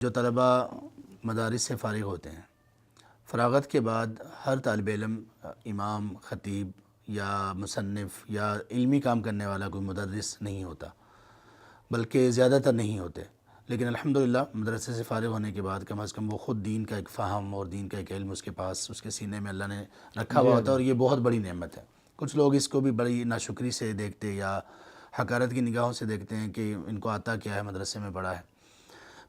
جو طلبہ مدارس سے فارغ ہوتے ہیں، فراغت کے بعد ہر طالب علم امام، خطیب یا مصنف یا علمی کام کرنے والا کوئی مدرس نہیں ہوتا، بلکہ زیادہ تر نہیں ہوتے۔ لیکن الحمدللہ مدرسے سے فارغ ہونے کے بعد کم از کم وہ خود دین کا ایک فہم اور دین کا ایک علم اس کے پاس، اس کے سینے میں اللہ نے رکھا ہوا ہوتا ہے، اور یہ بہت بڑی نعمت ہے۔ کچھ لوگ اس کو بھی بڑی ناشکری سے دیکھتے یا حقارت کی نگاہوں سے دیکھتے ہیں کہ ان کو آتا کیا ہے، مدرسے میں پڑھا ہے۔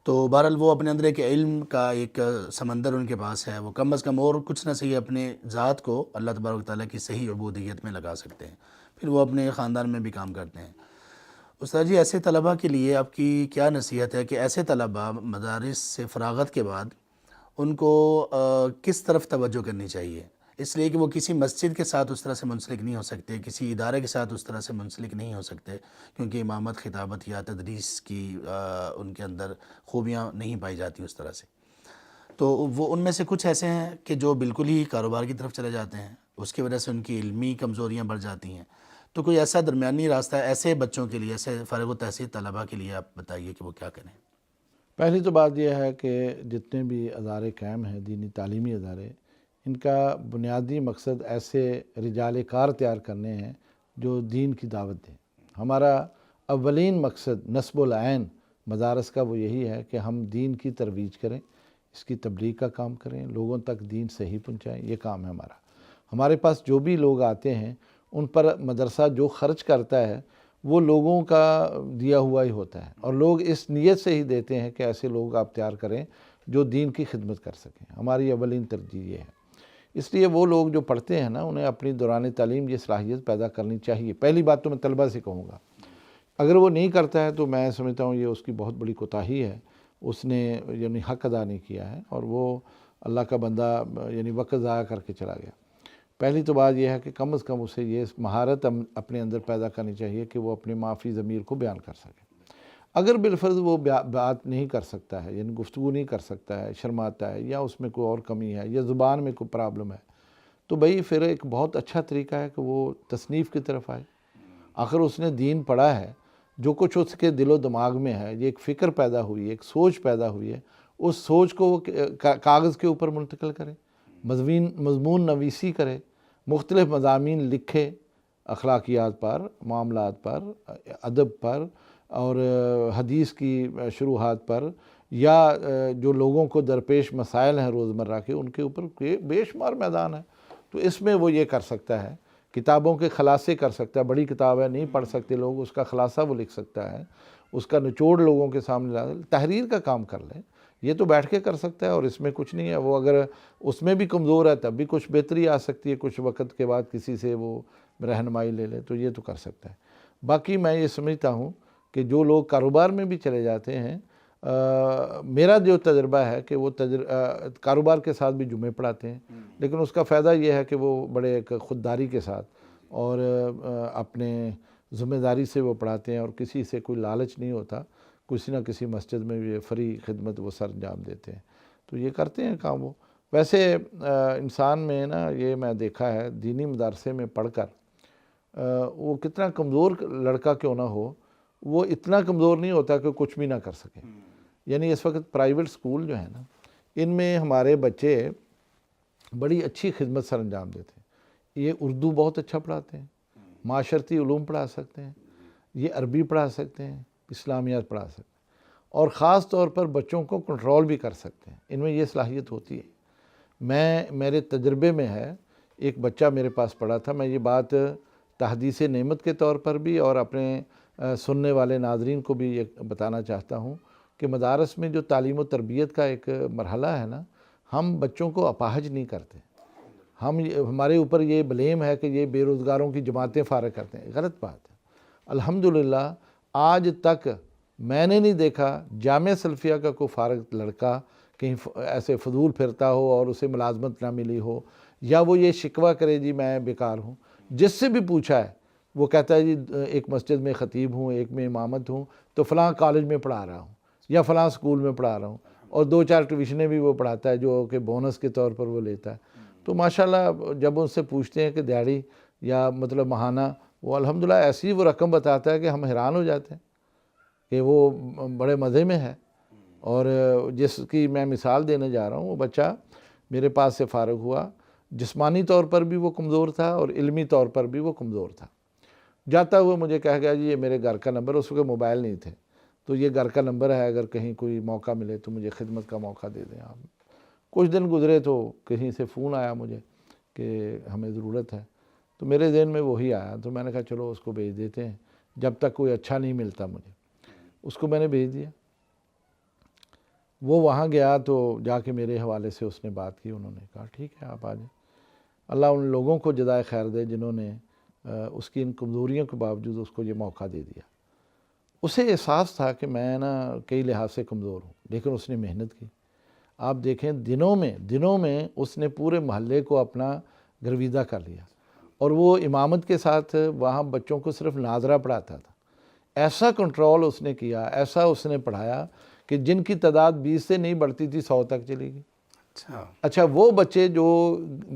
تو بہرحال وہ اپنے اندر ایک علم کا ایک سمندر ان کے پاس ہے، وہ کم از کم اور کچھ نہ صحیح اپنے ذات کو اللہ تبارک و تعالیٰ کی صحیح عبودیت میں لگا سکتے ہیں، پھر وہ اپنے خاندان میں بھی کام کرتے ہیں۔ استاد جی، ایسے طلبہ کے لیے آپ کی کیا نصیحت ہے کہ ایسے طلبہ مدارس سے فراغت کے بعد ان کو کس طرف توجہ کرنی چاہیے؟ اس لیے کہ وہ کسی مسجد کے ساتھ اس طرح سے منسلک نہیں ہو سکتے، کسی ادارے کے ساتھ اس طرح سے منسلک نہیں ہو سکتے، کیونکہ امامت، خطابت یا تدریس کی ان کے اندر خوبیاں نہیں پائی جاتی اس طرح سے۔ تو وہ ان میں سے کچھ ایسے ہیں کہ جو بالکل ہی کاروبار کی طرف چلے جاتے ہیں، اس کی وجہ سے ان کی علمی کمزوریاں بڑھ جاتی ہیں۔ تو کوئی ایسا درمیانی راستہ ہے ایسے بچوں کے لیے، ایسے فارغ التحصیل طلباء کے لیے آپ بتائیے کہ وہ کیا کریں؟ پہلی تو بات یہ ہے کہ جتنے بھی ادارے قائم ہیں، دینی تعلیمی ادارے، ان کا بنیادی مقصد ایسے رجال کار تیار کرنے ہیں جو دین کی دعوت دیں۔ ہمارا اولین مقصد نصب العین مدارس کا وہ یہی ہے کہ ہم دین کی ترویج کریں، اس کی تبلیغ کا کام کریں، لوگوں تک دین صحیح پہنچائیں، یہ کام ہے ہمارا۔ ہمارے پاس جو بھی لوگ آتے ہیں ان پر مدرسہ جو خرچ کرتا ہے وہ لوگوں کا دیا ہوا ہی ہوتا ہے، اور لوگ اس نیت سے ہی دیتے ہیں کہ ایسے لوگ آپ تیار کریں جو دین کی خدمت کر سکیں۔ ہماری اولین ترجیح یہ ہے۔ اس لیے وہ لوگ جو پڑھتے ہیں نا، انہیں اپنی دوران تعلیم یہ صلاحیت پیدا کرنی چاہیے۔ پہلی بات تو میں طلبہ سے کہوں گا، اگر وہ نہیں کرتا ہے تو میں سمجھتا ہوں یہ اس کی بہت بڑی کوتاہی ہے، اس نے یعنی حق ادا نہیں کیا ہے، اور وہ اللہ کا بندہ یعنی وقت ضائع کر کے چلا گیا۔ پہلی تو بات یہ ہے کہ کم از کم اسے یہ مہارت اپنے اندر پیدا کرنی چاہیے کہ وہ اپنے معافی ضمیر کو بیان کر سکے۔ اگر بالفرض وہ بات نہیں کر سکتا ہے، یعنی گفتگو نہیں کر سکتا ہے، شرماتا ہے، یا اس میں کوئی اور کمی ہے، یا زبان میں کوئی پرابلم ہے، تو بھئی پھر ایک بہت اچھا طریقہ ہے کہ وہ تصنیف کی طرف آئے۔ آخر اس نے دین پڑھا ہے، جو کچھ اس کے دل و دماغ میں ہے، یہ ایک فکر پیدا ہوئی ہے، ایک سوچ پیدا ہوئی ہے، اس سوچ کو وہ کاغذ کے اوپر منتقل کرے، مضمون نویسی کرے، مختلف مضامین لکھے، اخلاقیات پر، معاملات پر، ادب پر، اور حدیث کی شروحات پر، یا جو لوگوں کو درپیش مسائل ہیں روزمرہ کے، ان کے اوپر بے شمار میدان ہے۔ تو اس میں وہ یہ کر سکتا ہے، کتابوں کے خلاصے کر سکتا ہے۔ بڑی کتاب ہے، نہیں پڑھ سکتے لوگ، اس کا خلاصہ وہ لکھ سکتا ہے، اس کا نچوڑ لوگوں کے سامنے لا دے، تحریر کا کام کر لے۔ یہ تو بیٹھ کے کر سکتا ہے، اور اس میں کچھ نہیں ہے۔ وہ اگر اس میں بھی کمزور ہے تب بھی کچھ بہتری آ سکتی ہے، کچھ وقت کے بعد کسی سے وہ رہنمائی لے لے، تو یہ تو کر سکتا ہے۔ باقی میں یہ سمجھتا ہوں کہ جو لوگ کاروبار میں بھی چلے جاتے ہیں، میرا جو تجربہ ہے کہ وہ کاروبار کے ساتھ بھی جمعے پڑھاتے ہیں، لیکن اس کا فائدہ یہ ہے کہ وہ بڑے ایک خودداری کے ساتھ اور اپنے ذمہ داری سے وہ پڑھاتے ہیں، اور کسی سے کوئی لالچ نہیں ہوتا۔ کسی نہ کسی مسجد میں بھی فری خدمت وہ سر انجام دیتے ہیں، تو یہ کرتے ہیں کام وہ۔ ویسے انسان میں نا، یہ میں دیکھا ہے دینی مدارسے میں پڑھ کر، وہ کتنا کمزور لڑکا کیوں نہ ہو، وہ اتنا کمزور نہیں ہوتا کہ کچھ بھی نہ کر سکے۔ یعنی اس وقت پرائیویٹ سکول جو ہیں نا، ان میں ہمارے بچے بڑی اچھی خدمت سر انجام دیتے ہیں۔ یہ اردو بہت اچھا پڑھاتے ہیں، معاشرتی علوم پڑھا سکتے ہیں، یہ عربی پڑھا سکتے ہیں، اسلامیات پڑھا سکتے ہیں، اور خاص طور پر بچوں کو کنٹرول بھی کر سکتے ہیں۔ ان میں یہ صلاحیت ہوتی ہے۔ میرے تجربے میں ہے، ایک بچہ میرے پاس پڑھا تھا، میں یہ بات تحدیث نعمت کے طور پر بھی اور اپنے سننے والے ناظرین کو بھی یہ بتانا چاہتا ہوں کہ مدارس میں جو تعلیم و تربیت کا ایک مرحلہ ہے نا، ہم بچوں کو اپاہج نہیں کرتے۔ ہمارے اوپر یہ بلیم ہے کہ یہ بے روزگاروں کی جماعتیں فارغ کرتے ہیں، غلط بات ہے۔ الحمدللہ آج تک میں نے نہیں دیکھا جامعہ سلفیہ کا کوئی فارغ لڑکا کہیں ایسے فضول پھرتا ہو اور اسے ملازمت نہ ملی ہو، یا وہ یہ شکوہ کرے جی میں بیکار ہوں۔ جس سے بھی پوچھا ہے وہ کہتا ہے جی ایک مسجد میں خطیب ہوں، ایک میں امامت ہوں، تو فلاں کالج میں پڑھا رہا ہوں، یا فلاں سکول میں پڑھا رہا ہوں، اور 2-4 ٹیوشنیں بھی وہ پڑھاتا ہے جو کہ بونس کے طور پر وہ لیتا ہے۔ تو ماشاءاللہ جب ان سے پوچھتے ہیں کہ دیہڑی یا مطلب ماہانہ، وہ الحمدللہ ایسی وہ رقم بتاتا ہے کہ ہم حیران ہو جاتے ہیں کہ وہ بڑے مزے میں ہے۔ اور جس کی میں مثال دینے جا رہا ہوں، وہ بچہ میرے پاس سے فارغ ہوا، جسمانی طور پر بھی وہ کمزور تھا اور علمی طور پر بھی وہ کمزور تھا۔ جاتا ہوا مجھے کہہ گیا جی یہ میرے گھر کا نمبر، اس وقت موبائل نہیں تھے، تو یہ گھر کا نمبر ہے، اگر کہیں کوئی موقع ملے تو مجھے خدمت کا موقع دے دیں آپ۔ کچھ دن گزرے تو کہیں سے فون آیا مجھے کہ ہمیں ضرورت ہے، تو میرے ذہن میں وہی آیا، تو میں نے کہا چلو اس کو بھیج دیتے ہیں، جب تک کوئی اچھا نہیں ملتا مجھے۔ اس کو میں نے بھیج دیا، وہ وہاں گیا تو جا کے میرے حوالے سے اس نے بات کی، انہوں نے کہا ٹھیک ہے آپ آ جائیں۔ اللہ ان لوگوں کو جزائے خیر دے جنہوں نے اس کی ان کمزوریوں کے باوجود اس کو یہ موقع دے دیا۔ اسے احساس تھا کہ میں کئی لحاظ سے کمزور ہوں، لیکن اس نے محنت کی۔ آپ دیکھیں دنوں میں اس نے پورے محلے کو اپنا گرویدہ کر لیا، اور وہ امامت کے ساتھ وہاں بچوں کو صرف ناظرہ پڑھاتا تھا۔ ایسا کنٹرول اس نے کیا، ایسا اس نے پڑھایا کہ جن کی تعداد 20 سے نہیں بڑھتی تھی 100 تک چلی گئی۔ اچھا وہ بچے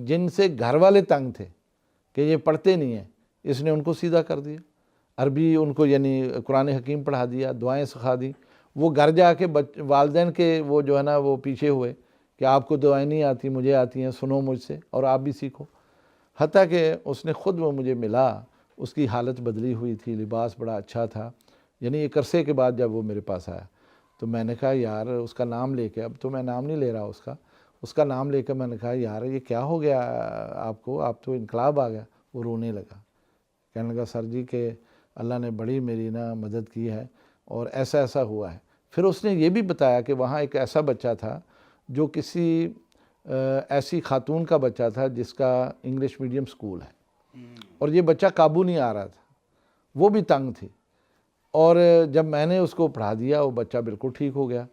جن سے گھر والے تنگ تھے کہ یہ پڑھتے نہیں ہیں، اس نے ان کو سیدھا کر دیا، عربی ان کو یعنی قرآن حکیم پڑھا دیا، دعائیں سکھا دی۔ وہ گھر جا کے والدین کے وہ جو ہے نا وہ پیچھے ہوئے کہ آپ کو دعائیں نہیں آتی، مجھے آتی ہیں، سنو مجھ سے اور آپ بھی سیکھو۔ حتیٰ کہ اس نے خود وہ مجھے ملا، اس کی حالت بدلی ہوئی تھی، لباس بڑا اچھا تھا، یعنی ایک عرصے کے بعد جب وہ میرے پاس آیا تو میں نے کہا یار اس کا نام لے کے، اب تو میں نام نہیں لے رہا اس کا نام لے کر میں نے کہا یار یہ کیا ہو گیا آپ کو، آپ تو انقلاب آ گیا۔ وہ رونے لگا، کہنے لگا سر جی کہ اللہ نے بڑی میری مدد کی ہے اور ایسا ایسا ہوا ہے۔ پھر اس نے یہ بھی بتایا کہ وہاں ایک ایسا بچہ تھا جو کسی ایسی خاتون کا بچہ تھا جس کا انگلش میڈیم سکول ہے، اور یہ بچہ قابو نہیں آ رہا تھا، وہ بھی تنگ تھی، اور جب میں نے اس کو پڑھا دیا وہ بچہ بالکل ٹھیک ہو گیا۔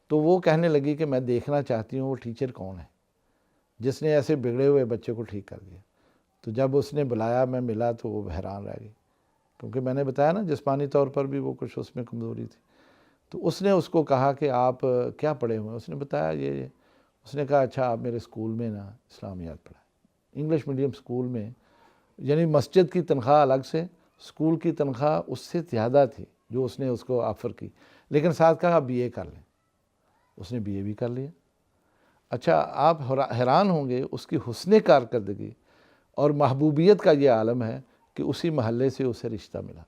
تو وہ کہنے لگی کہ میں دیکھنا چاہتی ہوں وہ ٹیچر کون ہے جس نے ایسے بگڑے ہوئے بچے کو ٹھیک کر دیا۔ تو جب اس نے بلایا میں ملا تو وہ حیران رہ گئی، کیونکہ میں نے بتایا نا جسمانی طور پر بھی وہ کچھ اس میں کمزوری تھی۔ تو اس نے اس کو کہا کہ آپ کیا پڑھے ہوئے ہیں؟ اس نے بتایا یہ۔ اس نے کہا اچھا آپ میرے اسکول میں اسلامیات پڑھائیں، انگلش میڈیم اسکول میں، یعنی مسجد کی تنخواہ الگ سے، اسکول کی تنخواہ اس سے زیادہ تھی جو اس نے اس کو آفر کی، لیکن ساتھ کہا آپ BA کر لیں۔ اس نے BA بھی کر لیا۔ اچھا آپ حیران ہوں گے اس کی حسن کارکردگی اور محبوبیت کا یہ عالم ہے کہ اسی محلے سے اسے رشتہ ملا،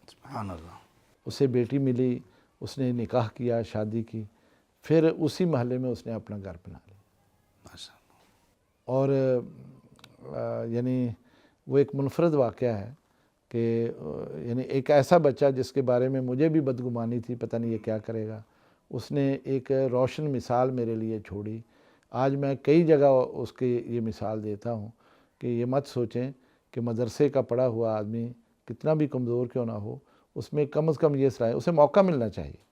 سبحان اللہ۔ اسے بیٹی ملی، اس نے نکاح کیا، شادی کی، پھر اسی محلے میں اس نے اپنا گھر بنا لیا۔ ماشاء اللہ۔ اور یعنی وہ ایک منفرد واقعہ ہے کہ یعنی ایک ایسا بچہ جس کے بارے میں مجھے بھی بدگمانی تھی، پتہ نہیں یہ کیا کرے گا، اس نے ایک روشن مثال میرے لیے چھوڑی۔ آج میں کئی جگہ اس کی یہ مثال دیتا ہوں کہ یہ مت سوچیں کہ مدرسے کا پڑھا ہوا آدمی کتنا بھی کمزور کیوں نہ ہو، اس میں کم از کم یہ صلاحیت، اسے موقع ملنا چاہیے۔